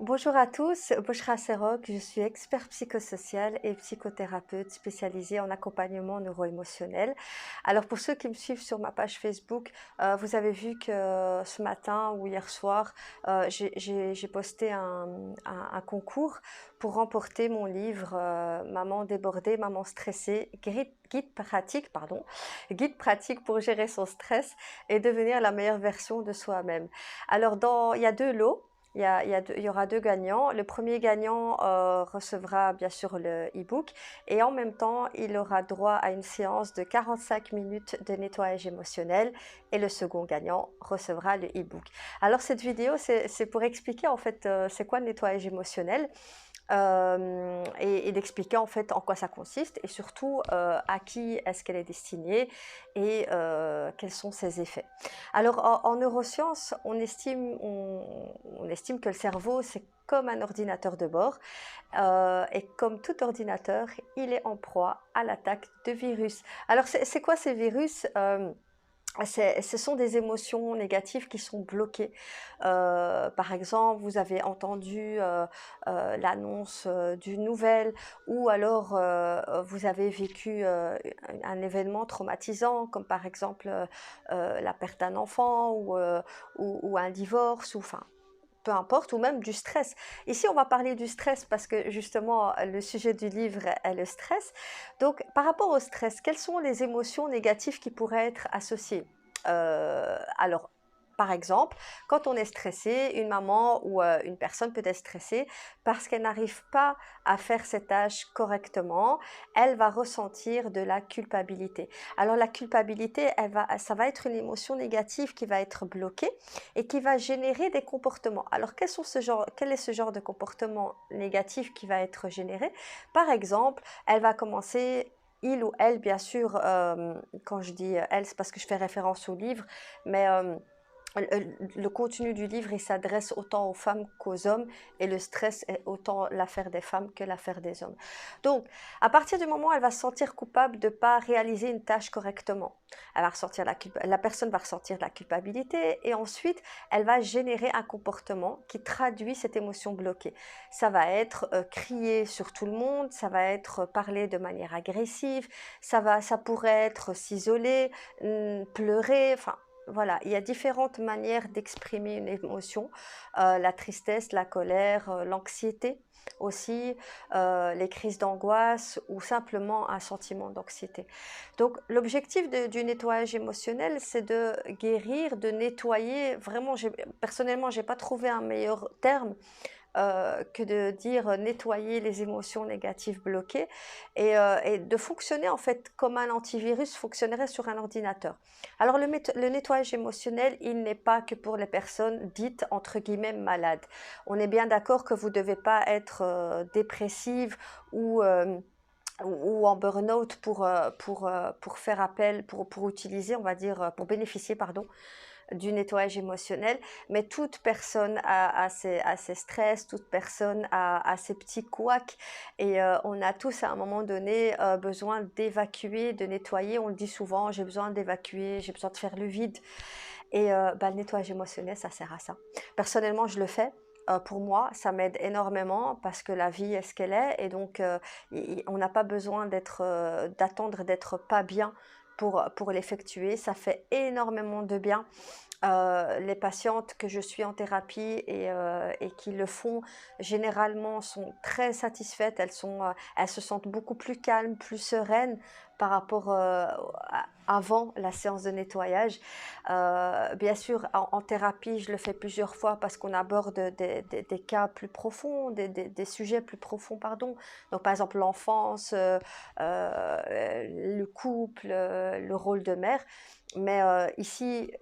Bonjour à tous, Boshra Serok, je suis expert psychosocial et psychothérapeute spécialisée en accompagnement neuro-émotionnel. Alors pour ceux qui me suivent sur ma page Facebook, vous avez vu que ce matin ou hier soir, j'ai posté un concours pour remporter mon livre Maman débordée, maman stressée, guide pratique pour gérer son stress et devenir la meilleure version de soi-même. Alors il y a deux lots. Il y aura deux gagnants. Le premier gagnant recevra bien sûr le e-book et en même temps, il aura droit à une séance de 45 minutes de nettoyage émotionnel et le second gagnant recevra le e-book. Alors cette vidéo, c'est pour expliquer en fait c'est quoi le nettoyage émotionnel et d'expliquer en fait en quoi ça consiste et surtout à qui est-ce qu'elle est destinée et quels sont ses effets. Alors en neurosciences, on estime que le cerveau c'est comme un ordinateur de bord et comme tout ordinateur, il est en proie à l'attaque de virus. Alors c'est quoi ces virus ce sont des émotions négatives qui sont bloquées. Par exemple, vous avez entendu l'annonce d'une nouvelle ou alors vous avez vécu un événement traumatisant comme par exemple la perte d'un enfant ou un divorce ou enfin peu importe, ou même du stress. Ici, on va parler du stress parce que justement, le sujet du livre est le stress. Donc, par rapport au stress, quelles sont les émotions négatives qui pourraient être associées alors, par exemple, quand on est stressé, une maman ou une personne peut être stressée parce qu'elle n'arrive pas à faire ses tâches correctement, elle va ressentir de la culpabilité. Alors la culpabilité, ça va être une émotion négative qui va être bloquée et qui va générer des comportements. Alors quel est ce genre de comportement négatif qui va être généré? Par exemple, elle va commencer il ou elle, bien sûr, quand je dis elle, c'est parce que je fais référence au livre, mais le contenu du livre, il s'adresse autant aux femmes qu'aux hommes et le stress est autant l'affaire des femmes que l'affaire des hommes. Donc, à partir du moment où elle va se sentir coupable de ne pas réaliser une tâche correctement, la personne va ressentir de la culpabilité et ensuite, elle va générer un comportement qui traduit cette émotion bloquée. Ça va être crier sur tout le monde, ça va être parler de manière agressive, ça pourrait être s'isoler, pleurer, enfin voilà, il y a différentes manières d'exprimer une émotion, la tristesse, la colère, l'anxiété aussi, les crises d'angoisse ou simplement un sentiment d'anxiété. Donc l'objectif du nettoyage émotionnel, c'est de guérir, de nettoyer. Vraiment, personnellement, j'ai pas trouvé un meilleur terme que de dire nettoyer les émotions négatives bloquées et de fonctionner en fait comme un antivirus fonctionnerait sur un ordinateur. Alors le nettoyage émotionnel, il n'est pas que pour les personnes dites entre guillemets malades. On est bien d'accord que vous ne devez pas être dépressive ou en burn-out pour faire appel, pour utiliser, on va dire, pour bénéficier, pardon, du nettoyage émotionnel, mais toute personne a ses stress, toute personne a ses petits couacs et on a tous à un moment donné besoin d'évacuer, de nettoyer. On le dit souvent, j'ai besoin d'évacuer, j'ai besoin de faire le vide. Et le nettoyage émotionnel, ça sert à ça. Personnellement, je le fais. Pour moi, ça m'aide énormément parce que la vie est ce qu'elle est et donc on n'a pas besoin d'attendre d'être pas bien pour l'effectuer. Ça fait énormément de bien. Les patientes que je suis en thérapie et qui le font généralement sont très satisfaites. Elles se sentent beaucoup plus calmes, plus sereines par rapport avant la séance de nettoyage. Bien sûr, en thérapie, je le fais plusieurs fois parce qu'on aborde des cas plus profonds, des sujets plus profonds, pardon. Donc, par exemple, l'enfance, le couple, le rôle de mère. Mais ici,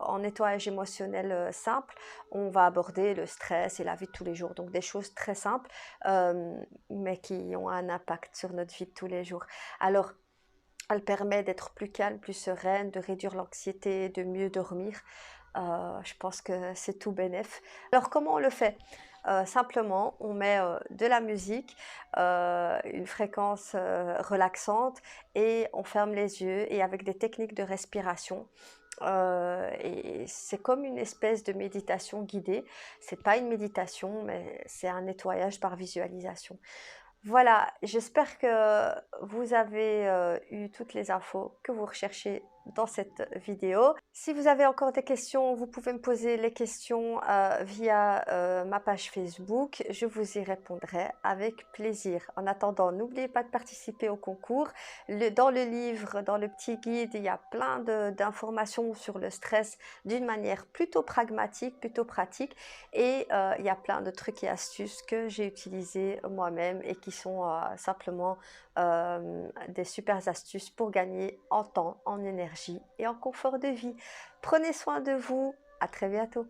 en nettoyage émotionnel simple, on va aborder le stress et la vie de tous les jours. Donc des choses très simples, mais qui ont un impact sur notre vie de tous les jours. Alors, elle permet d'être plus calme, plus sereine, de réduire l'anxiété, de mieux dormir. Je pense que c'est tout bénef. Alors comment on le fait? Simplement, on met de la musique, une fréquence relaxante et on ferme les yeux et avec des techniques de respiration, Et c'est comme une espèce de méditation guidée. C'est pas une méditation, mais c'est un nettoyage par visualisation. Voilà, j'espère que vous avez eu toutes les infos que vous recherchez dans cette vidéo. Si vous avez encore des questions, vous pouvez me poser les questions via ma page Facebook. Je vous y répondrai avec plaisir. En attendant, n'oubliez pas de participer au concours. Dans le livre, dans le petit guide, il y a plein d'informations sur le stress d'une manière plutôt pragmatique, plutôt pratique. Et il y a plein de trucs et astuces que j'ai utilisés moi-même et qui sont simplement des super astuces pour gagner en temps, en énergie et en confort de vie. Prenez soin de vous. À très bientôt.